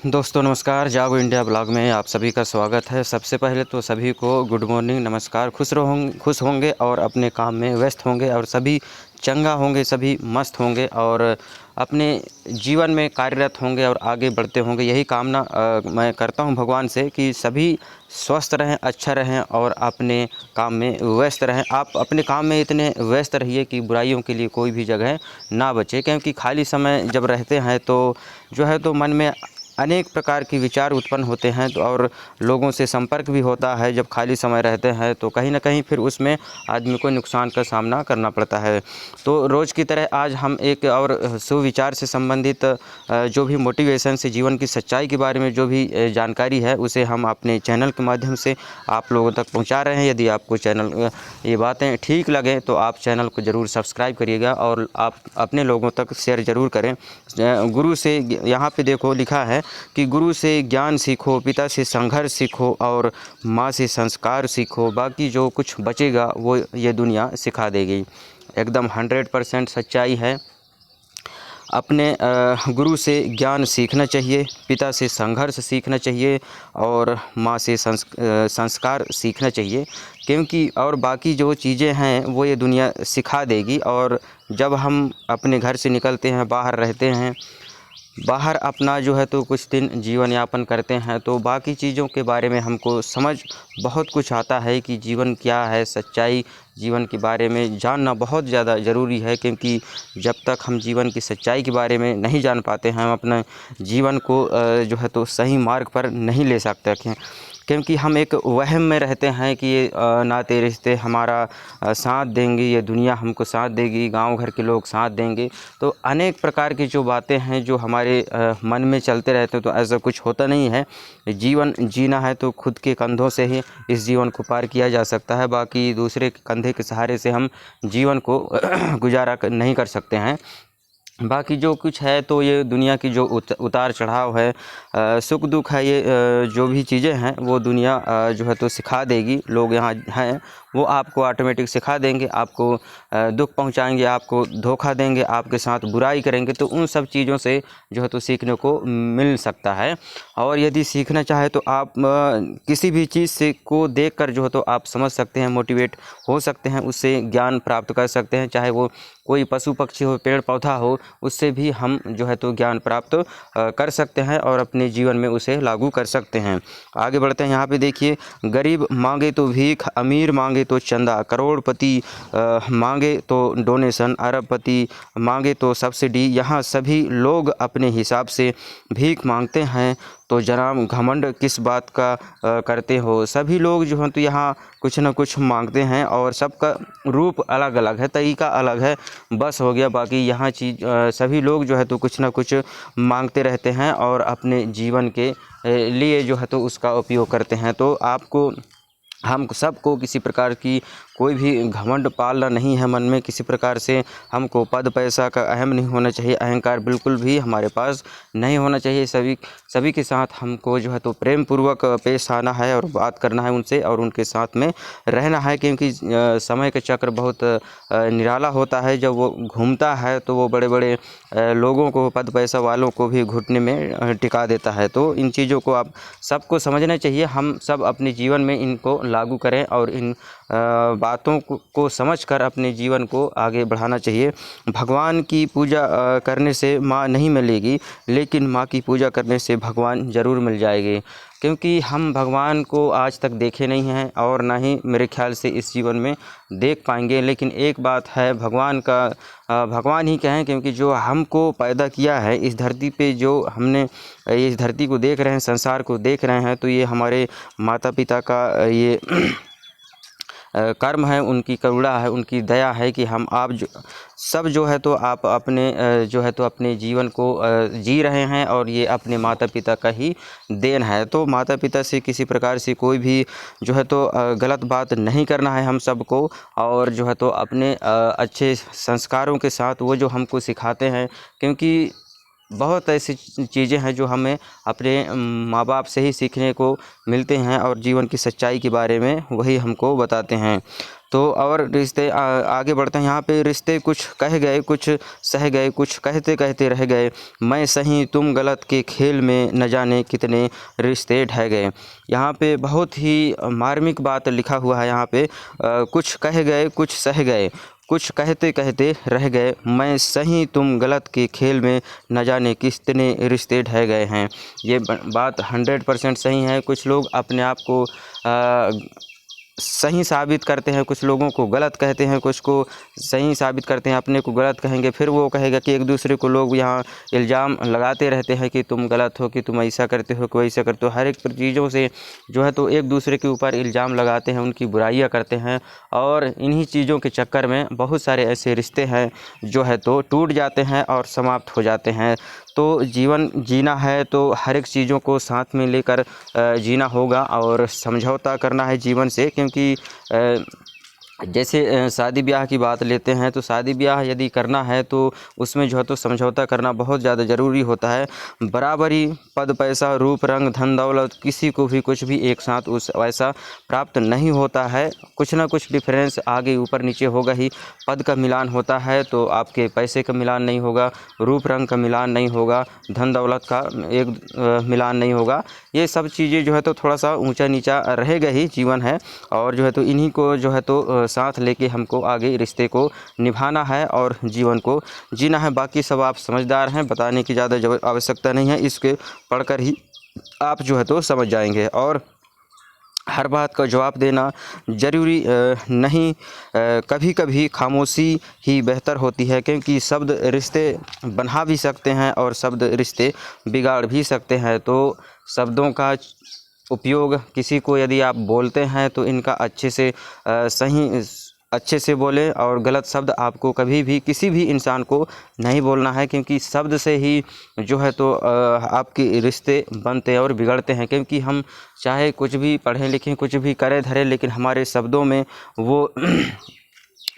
दोस्तों नमस्कार, जागो इंडिया ब्लॉग में आप सभी का स्वागत है। सबसे पहले तो सभी को गुड मॉर्निंग, नमस्कार। खुश होंगे और अपने काम में व्यस्त होंगे और सभी चंगा होंगे, सभी मस्त होंगे और अपने जीवन में कार्यरत होंगे और आगे बढ़ते होंगे। यही कामना मैं करता हूं भगवान से कि सभी स्वस्थ रहें, अच्छा रहें और अपने काम में व्यस्त रहें। आप अपने काम में इतने व्यस्त रहिए कि बुराइयों के लिए कोई भी जगह ना बचे, क्योंकि खाली समय जब रहते हैं तो जो है तो मन में अनेक प्रकार के विचार उत्पन्न होते हैं तो और लोगों से संपर्क भी होता है। जब खाली समय रहते हैं तो कहीं ना कहीं फिर उसमें आदमी को नुकसान का सामना करना पड़ता है। तो रोज़ की तरह आज हम एक और सुविचार से संबंधित जो भी मोटिवेशन से जीवन की सच्चाई के बारे में जो भी जानकारी है उसे हम अपने चैनल के माध्यम से आप लोगों तक पहुंचा रहे हैं। यदि आपको चैनल ये बातें ठीक लगें तो आप चैनल को ज़रूर सब्सक्राइब करिएगा और आप अपने लोगों तक शेयर ज़रूर करें। गुरु से यहाँ पे देखो लिखा है कि गुरु से ज्ञान सीखो, पिता से संघर्ष सीखो और माँ से संस्कार सीखो, बाकी जो कुछ बचेगा वो ये दुनिया सिखा देगी। एकदम 100% सच्चाई है। अपने गुरु से ज्ञान सीखना चाहिए, पिता से संघर्ष सीखना चाहिए और माँ से संस्कार सीखना चाहिए, क्योंकि और बाकी जो चीज़ें हैं वो ये दुनिया सिखा देगी। और जब हम अपने घर से निकलते हैं, बाहर रहते हैं, बाहर अपना जो है तो कुछ दिन जीवन यापन करते हैं तो बाकी चीज़ों के बारे में हमको समझ बहुत कुछ आता है कि जीवन क्या है, सच्चाई जीवन के बारे में जानना बहुत ज़्यादा ज़रूरी है। क्योंकि जब तक हम जीवन की सच्चाई के बारे में नहीं जान पाते हैं, हम अपने जीवन को जो है तो सही मार्ग पर नहीं ले सकते हैं। क्योंकि हम एक वहम में रहते हैं कि ये नाते रिश्ते हमारा साथ देंगे, ये दुनिया हमको साथ देगी, गांव घर के लोग साथ देंगे। तो अनेक प्रकार की जो बातें हैं जो हमारे मन में चलते रहते हैं, तो ऐसा कुछ होता नहीं है। जीवन जीना है तो खुद के कंधों से ही इस जीवन को पार किया जा सकता है, बाकी दूसरे के कंधे के सहारे से हम जीवन को गुजारा नहीं कर सकते हैं। बाकी जो कुछ है तो ये दुनिया की जो उतार चढ़ाव है, सुख दुख है, ये जो भी चीज़ें हैं वो दुनिया जो है तो सिखा देगी। लोग यहाँ हैं वो आपको ऑटोमेटिक सिखा देंगे, आपको दुख पहुँचाएंगे, आपको धोखा देंगे, आपके साथ बुराई करेंगे। तो उन सब चीज़ों से जो है तो सीखने को मिल सकता है। और यदि सीखना चाहे तो आप किसी भी चीज़ से को देखकर जो है तो आप समझ सकते हैं, मोटिवेट हो सकते हैं, उससे ज्ञान प्राप्त कर सकते हैं। चाहे वो कोई पशु पक्षी हो, पेड़ पौधा हो, उससे भी हम जो है तो ज्ञान प्राप्त कर सकते हैं और अपने जीवन में उसे लागू कर सकते हैं। आगे बढ़ते हैं। यहाँ पे देखिए, गरीब मांगे तो भीख, अमीर मांगे तो चंदा, करोड़पति मांगे तो डोनेशन, अरबपति मांगे तो सब्सिडी, यहाँ सभी लोग अपने हिसाब से भीख मांगते हैं। तो जनाब घमंड किस बात का करते हो। सभी लोग जो हैं तो यहाँ कुछ ना कुछ मांगते हैं और सबका रूप अलग अलग है, तरीका अलग है, बस हो गया। बाकी यहाँ सभी लोग जो है तो कुछ ना कुछ मांगते रहते हैं और अपने जीवन के लिए जो है तो उसका उपयोग करते हैं। तो आपको हम सबको किसी प्रकार की कोई भी घमंड पालना नहीं है मन में। किसी प्रकार से हमको पद पैसा का अहम नहीं होना चाहिए, अहंकार बिल्कुल भी हमारे पास नहीं होना चाहिए। सभी के साथ हमको जो है तो प्रेम पूर्वक पेश आना है और बात करना है उनसे और उनके साथ में रहना है। क्योंकि समय का चक्र बहुत निराला होता है। जब वो घूमता है तो वो बड़े बड़े लोगों को, पद पैसा वालों को भी घुटने में टिका देता है। तो इन चीज़ों को आप सबको समझना चाहिए। हम सब अपने जीवन में इनको लागू करें और इन बातों को समझकर अपने जीवन को आगे बढ़ाना चाहिए। भगवान की पूजा करने से माँ नहीं मिलेगी, लेकिन माँ की पूजा करने से भगवान ज़रूर मिल जाएगी। क्योंकि हम भगवान को आज तक देखे नहीं हैं और ना ही मेरे ख्याल से इस जीवन में देख पाएंगे। लेकिन एक बात है, भगवान का भगवान ही कहें, क्योंकि जो हमको पैदा किया है इस धरती पे, जो हमने इस धरती को देख रहे हैं, संसार को देख रहे हैं, तो ये हमारे माता पिता का ये कर्म है, उनकी करुणा है, उनकी दया है कि हम आप जो है तो आप अपने जो है तो अपने जीवन को जी रहे हैं और ये अपने माता पिता का ही देन है। तो माता पिता से किसी प्रकार से कोई भी जो है तो गलत बात नहीं करना है हम सबको, और जो है तो अपने अच्छे संस्कारों के साथ वो जो हमको सिखाते हैं। क्योंकि बहुत ऐसी चीज़ें हैं जो हमें अपने माँ बाप से ही सीखने को मिलते हैं और जीवन की सच्चाई के बारे में वही हमको बताते हैं। तो और रिश्ते आगे बढ़ते हैं। यहाँ पे रिश्ते कुछ कह गए कुछ सह गए, कुछ कहते कहते रह गए, मैं सही तुम गलत के खेल में न जाने कितने रिश्ते ढह गए। यहाँ पे बहुत ही मार्मिक बात लिखा हुआ है। यहाँ पे कुछ कह गए कुछ सह गए, कुछ कहते कहते रह गए, मैं सही तुम गलत के खेल में न जाने कितने रिश्ते ढह गए हैं। ये बात 100% सही है। कुछ लोग अपने आप को सही साबित करते हैं, कुछ लोगों को गलत कहते हैं, कुछ को सही साबित करते हैं, अपने को गलत कहेंगे, फिर वो कहेगा कि एक दूसरे को लोग यहाँ इल्ज़ाम लगाते रहते हैं कि तुम गलत हो, कि तुम ऐसा करते हो, कोई ऐसा करते हो। हर एक चीज़ों से जो है तो एक दूसरे के ऊपर इल्ज़ाम लगाते हैं, उनकी बुराइयाँ करते हैं, और इन्हीं चीज़ों के चक्कर में बहुत सारे ऐसे रिश्ते हैं जो है तो टूट जाते हैं और समाप्त हो जाते हैं। तो जीवन जीना है तो हर एक चीज़ों को साथ में लेकर जीना होगा और समझौता करना है जीवन से, क्योंकि जैसे शादी ब्याह की बात लेते हैं तो शादी ब्याह यदि करना है तो उसमें जो है तो समझौता करना बहुत ज़्यादा ज़रूरी होता है। बराबरी पद पैसा रूप रंग धन दौलत किसी को भी कुछ भी एक साथ उस वैसा प्राप्त नहीं होता है, कुछ ना कुछ डिफरेंस आगे ऊपर नीचे होगा ही। पद का मिलान होता है तो आपके पैसे का मिलान नहीं होगा, रूप रंग का मिलान नहीं होगा, धन दौलत का एक मिलान नहीं होगा। ये सब चीज़ें जो है तो थोड़ा सा ऊंचा नीचा रहेगा ही, जीवन है। और जो है तो इन्हीं को जो है तो साथ लेके हमको आगे रिश्ते को निभाना है और जीवन को जीना है। बाकी सब आप समझदार हैं, बताने की ज़्यादा आवश्यकता नहीं है, इसके पढ़कर ही आप जो है तो समझ जाएंगे। और हर बात का जवाब देना ज़रूरी नहीं, कभी कभी खामोशी ही बेहतर होती है, क्योंकि शब्द रिश्ते बना भी सकते हैं और शब्द रिश्ते बिगाड़ भी सकते हैं। तो शब्दों का उपयोग किसी को यदि आप बोलते हैं तो इनका अच्छे से बोलें, और गलत शब्द आपको कभी भी किसी भी इंसान को नहीं बोलना है, क्योंकि शब्द से ही जो है तो आपके रिश्ते बनते और बिगड़ते हैं। क्योंकि हम चाहे कुछ भी पढ़ें लिखें, कुछ भी करें धरें, लेकिन हमारे शब्दों में वो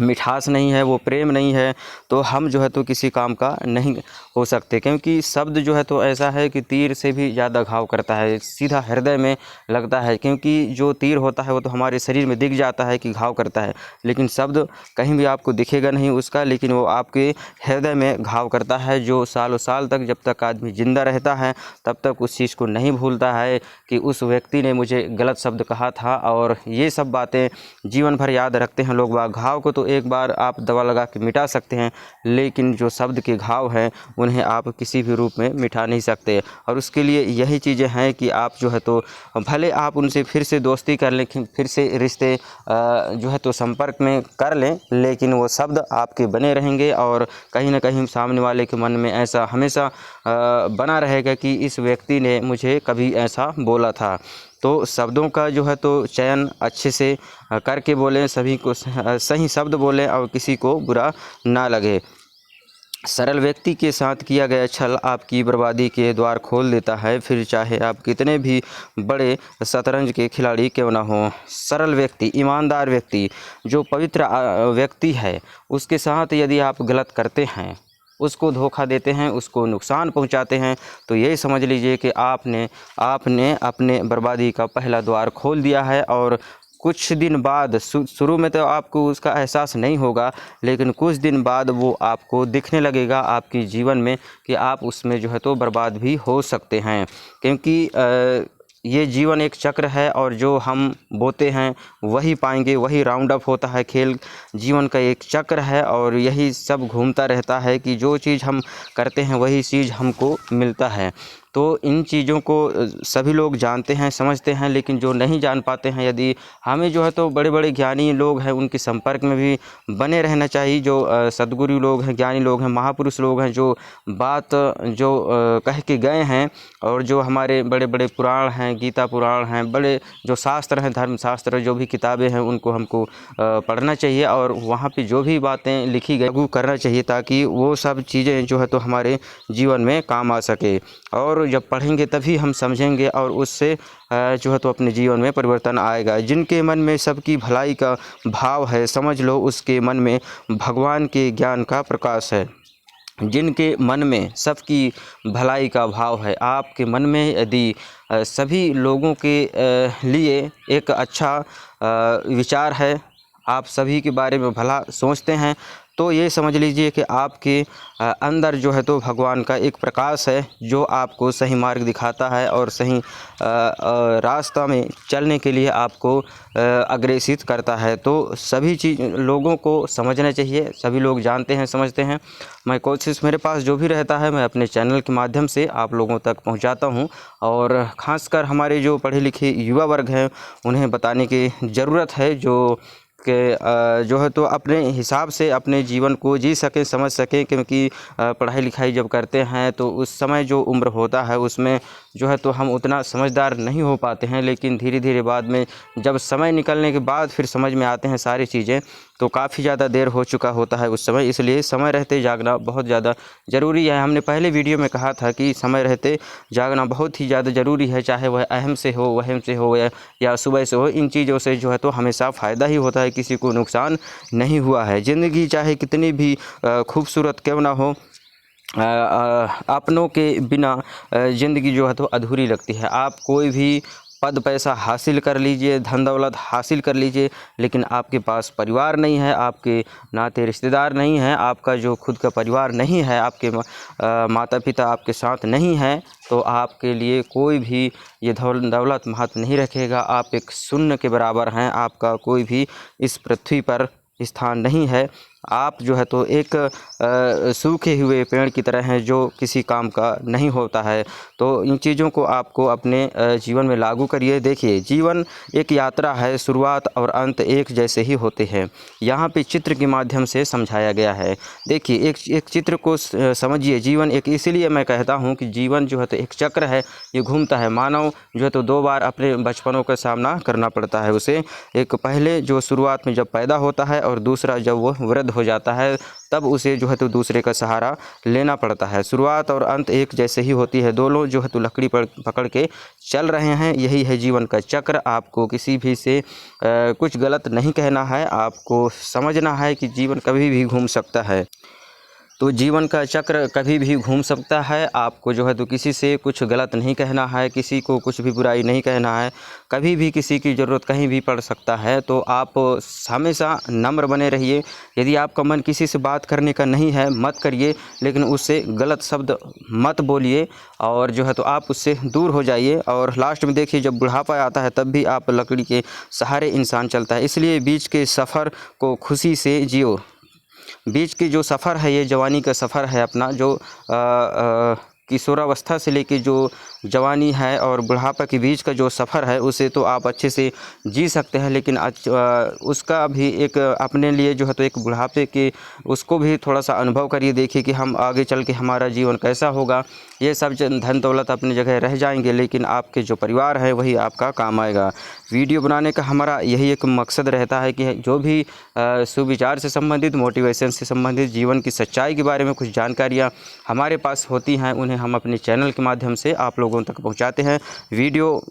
मिठास नहीं है, वो प्रेम नहीं है, तो हम जो है तो किसी काम का नहीं हो सकते। क्योंकि शब्द जो है तो ऐसा है कि तीर से भी ज़्यादा घाव करता है, सीधा हृदय में लगता है। क्योंकि जो तीर होता है वो तो हमारे शरीर में दिख जाता है कि घाव करता है, लेकिन शब्द कहीं भी आपको दिखेगा नहीं उसका, लेकिन वो आपके हृदय में घाव करता है, जो सालों साल तक, जब तक आदमी ज़िंदा रहता है तब तक उस चीज़ को नहीं भूलता है कि उस व्यक्ति ने मुझे गलत शब्द कहा था। और ये सब बातें जीवन भर याद रखते हैं लोग। घाव को तो एक बार आप दवा लगा के मिटा सकते हैं, लेकिन जो शब्द के घाव हैं उन्हें आप किसी भी रूप में मिटा नहीं सकते। और उसके लिए यही चीज़ें हैं कि आप जो है तो भले आप उनसे फिर से दोस्ती कर लें, फिर से रिश्ते जो है तो संपर्क में कर लें, लेकिन वो शब्द आपके बने रहेंगे और कहीं ना कहीं सामने वाले के मन में ऐसा हमेशा बना रहेगा कि इस व्यक्ति ने मुझे कभी ऐसा बोला था। तो शब्दों का जो है तो चयन अच्छे से करके बोलें, सभी को सही शब्द बोलें और किसी को बुरा ना लगे। सरल व्यक्ति के साथ किया गया छल आपकी बर्बादी के द्वार खोल देता है, फिर चाहे आप कितने भी बड़े शतरंज के खिलाड़ी क्यों ना हो। सरल व्यक्ति, ईमानदार व्यक्ति, जो पवित्र व्यक्ति है, उसके साथ यदि आप गलत करते हैं, उसको धोखा देते हैं, उसको नुकसान पहुंचाते हैं, तो ये समझ लीजिए कि आपने अपने बर्बादी का पहला द्वार खोल दिया है। और कुछ दिन बाद, शुरू में तो आपको उसका एहसास नहीं होगा, लेकिन कुछ दिन बाद वो आपको दिखने लगेगा आपके जीवन में कि आप उसमें जो है तो बर्बाद भी हो सकते हैं। क्योंकि ये जीवन एक चक्र है और जो हम बोते हैं वही पाएंगे, वही राउंड अप होता है। खेल जीवन का एक चक्र है और यही सब घूमता रहता है कि जो चीज़ हम करते हैं वही चीज़ हमको मिलता है। तो इन चीज़ों को सभी लोग जानते हैं, समझते हैं, लेकिन जो नहीं जान पाते हैं, यदि हमें जो है तो बड़े बड़े ज्ञानी लोग हैं उनके संपर्क में भी बने रहना चाहिए। जो सद्गुरु लोग हैं, ज्ञानी लोग हैं, महापुरुष लोग हैं, जो बात जो कह के गए हैं, और जो हमारे बड़े बड़े पुराण हैं, गीता पुराण हैं, बड़े जो शास्त्र हैं, धर्मशास्त्र, जो भी किताबें हैं, उनको हमको पढ़ना चाहिए और वहाँ पे जो भी बातें लिखी गई वो करना चाहिए, ताकि वो सब चीज़ें जो है तो हमारे जीवन में काम आ सके। और जब पढ़ेंगे तभी हम समझेंगे और उससे जो है तो अपने जीवन में परिवर्तन आएगा। जिनके मन में सबकी भलाई का भाव है, समझ लो उसके मन में भगवान के ज्ञान का प्रकाश है। जिनके मन में सबकी भलाई का भाव है, आपके मन में यदि सभी लोगों के लिए एक अच्छा विचार है, आप सभी के बारे में भला सोचते हैं, तो ये समझ लीजिए कि आपके अंदर जो है तो भगवान का एक प्रकाश है जो आपको सही मार्ग दिखाता है और सही रास्ता में चलने के लिए आपको अग्रेसित करता है। तो सभी चीज़ लोगों को समझना चाहिए, सभी लोग जानते हैं, समझते हैं। मैं कोशिश मेरे पास जो भी रहता है मैं अपने चैनल के माध्यम से आप लोगों तक पहुंचाता हूं, और ख़ासकर हमारे जो पढ़े लिखे युवा वर्ग हैं उन्हें बताने की ज़रूरत है, जो है तो अपने हिसाब से अपने जीवन को जी सकें, समझ सकें। क्योंकि पढ़ाई लिखाई जब करते हैं तो उस समय जो उम्र होता है उसमें जो है तो हम उतना समझदार नहीं हो पाते हैं, लेकिन धीरे धीरे बाद में जब समय निकलने के बाद फिर समझ में आते हैं सारी चीज़ें, तो काफ़ी ज़्यादा देर हो चुका होता है उस समय। इसलिए समय रहते जागना बहुत ज़्यादा ज़रूरी है। हमने पहले वीडियो में कहा था कि समय रहते जागना बहुत ही ज़्यादा ज़रूरी है, चाहे वह अहम से हो, वहम से हो या सुबह से हो। इन चीज़ों से जो है तो हमेशा फ़ायदा ही होता है, किसी को नुकसान नहीं हुआ है। ज़िंदगी चाहे कितनी भी खूबसूरत क्यों ना हो, अपनों के बिना ज़िंदगी जो है तो अधूरी लगती है। आप कोई भी पद पैसा हासिल कर लीजिए, धन दौलत हासिल कर लीजिए, लेकिन आपके पास परिवार नहीं है, आपके नाते रिश्तेदार नहीं हैं, आपका जो खुद का परिवार नहीं है, आपके माता पिता आपके साथ नहीं हैं, तो आपके लिए कोई भी ये दौलत महत्व नहीं रखेगा। आप एक शून्य के बराबर हैं, आपका कोई भी इस पृथ्वी पर स्थान नहीं है। आप जो है तो एक सूखे हुए पेड़ की तरह हैं जो किसी काम का नहीं होता है। तो इन चीज़ों को आपको अपने जीवन में लागू करिए। देखिए, जीवन एक यात्रा है, शुरुआत और अंत एक जैसे ही होते हैं। यहाँ पे चित्र के माध्यम से समझाया गया है। देखिए, एक चित्र को समझिए। जीवन एक, इसीलिए मैं कहता हूँ कि जीवन जो है तो एक चक्र है, ये घूमता है। मानव जो है तो 2 बार अपने बचपनों का सामना करना पड़ता है उसे। एक पहले जो शुरुआत में जब पैदा होता है, और दूसरा जब वो वृद्ध हो जाता है, तब उसे जो है तो दूसरे का सहारा लेना पड़ता है। शुरुआत और अंत एक जैसे ही होती है, दोनों जो है तो लकड़ी पर पकड़ के चल रहे हैं। यही है जीवन का चक्र। आपको किसी भी से कुछ गलत नहीं कहना है, आपको समझना है कि जीवन कभी भी घूम सकता है। तो जीवन का चक्र कभी भी घूम सकता है। आपको जो है तो किसी से कुछ गलत नहीं कहना है, किसी को कुछ भी बुराई नहीं कहना है। कभी भी किसी की ज़रूरत कहीं भी पड़ सकता है, तो आप हमेशा नम्र बने रहिए। यदि आपका मन किसी से बात करने का नहीं है, मत करिए, लेकिन उससे गलत शब्द मत बोलिए, और जो है तो आप उससे दूर हो जाइए। और लास्ट में देखिए, जब बुढ़ापा आता है तब भी आप लकड़ी के सहारे इंसान चलता है। इसलिए बीच के सफ़र को खुशी से जियो। बीच की जो सफ़र है, ये जवानी का सफ़र है अपना, जो किशोरावस्था से लेके जो जवानी है और बुढ़ापा के बीच का जो सफ़र है, उसे तो आप अच्छे से जी सकते हैं, लेकिन उसका भी एक अपने लिए जो है तो एक बुढ़ापे के उसको भी थोड़ा सा अनुभव करिए। देखिए कि हम आगे चल के हमारा जीवन कैसा होगा। ये सब धन दौलत अपनी जगह रह जाएंगे, लेकिन आपके जो परिवार है वही आपका काम आएगा। वीडियो बनाने का हमारा यही एक मकसद रहता है कि जो भी सुविचार से संबंधित, मोटिवेशन से संबंधित, जीवन की सच्चाई के बारे में कुछ जानकारियाँ हमारे पास होती हैं, उन्हें हम अपने चैनल के माध्यम से आप लोगों तक पहुंचाते हैं। वीडियो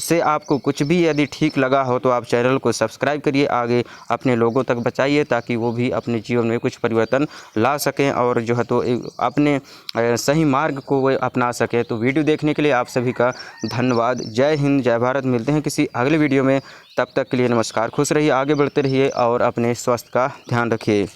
से आपको कुछ भी यदि ठीक लगा हो तो आप चैनल को सब्सक्राइब करिए, आगे अपने लोगों तक बताइए, ताकि वो भी अपने जीवन में कुछ परिवर्तन ला सकें और जो है तो अपने सही मार्ग को वो अपना सकें। तो वीडियो देखने के लिए आप सभी का धन्यवाद। जय हिंद, जय भारत। मिलते हैं किसी अगले वीडियो में, तब तक के लिए नमस्कार। खुश रहिए, आगे बढ़ते रहिए और अपने स्वास्थ्य का ध्यान रखिए।